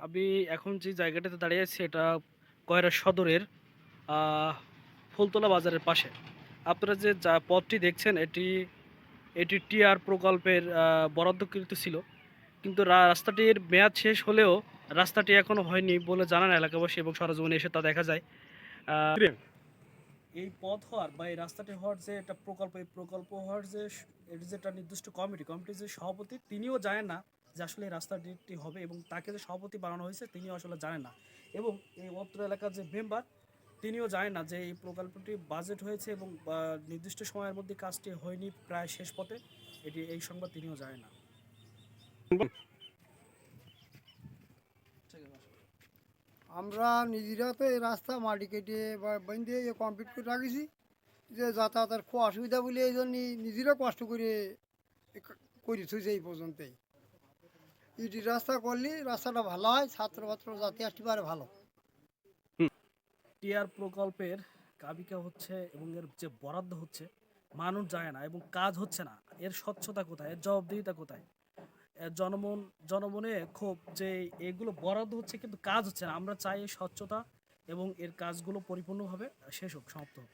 আমি এখন যে জায়গাটাতে দাঁড়িয়ে আছি এটা কয়রা সদরের আহ, ফুলতলা বাজারের পাশে। আপনারা যে পথটি দেখছেন এটি এটি টিআর প্রকল্পের বরাদ্দকৃত ছিল, কিন্তু রাস্তাটির মেয়াদ শেষ হলেও রাস্তাটি এখনো হয়নি বলে জানান এলাকাবাসী এবং সরজমিনে এসে তা দেখা যায়। আহ, এই পথ হওয়ার বা এই রাস্তাটি হওয়ার যে একটা প্রকল্প, এই প্রকল্প হওয়ার যে এর যে একটা নির্দিষ্ট কমিটির যে সভাপতি তিনিও জানেন না যে আসলে এই রাস্তাটি হবে, এবং তাকে যে সভাপতি বানানো হয়েছে তিনিও আসলে জানেন না। এবং এই অত্র এলাকার যে মেম্বার তিনিও জানেন না যে এই প্রকল্পটি বাজেট হয়েছে এবং নির্দিষ্ট সময়ের মধ্যে কাজটি হয়নি, প্রায় শেষ পথে। এই সংবাদ তিনিও জানেন না। আমরা নিজেরা তো এই রাস্তা মাটি কেটে বা বেঁধে কমপ্লিট করে রাখেছি, যে যাতায়াতের খুব অসুবিধা বলে এই জন্য নিজেরা কষ্ট করে করি থুইছে এই পর্যন্তই। ইটি রাস্তা করলে রাস্তাটা ভালো হয়, ছাত্র ছাত্র যাতে আসতে পারে ভালো। টিআর প্রকল্পের কাবিকা হচ্ছে এবং এর যে বরাদ্দ হচ্ছে মানুষ যায় না এবং কাজ হচ্ছে না। এর স্বচ্ছতা কোথায়, এর জবাবদিহিতা কোথায়? জনমনে ক্ষোভ যে এগুলো বরাদ্দ হচ্ছে কিন্তু কাজ হচ্ছে না। আমরা চাই এই স্বচ্ছতা এবং এর কাজগুলো পরিপূর্ণভাবে শেষ হোক, সমাপ্ত হোক।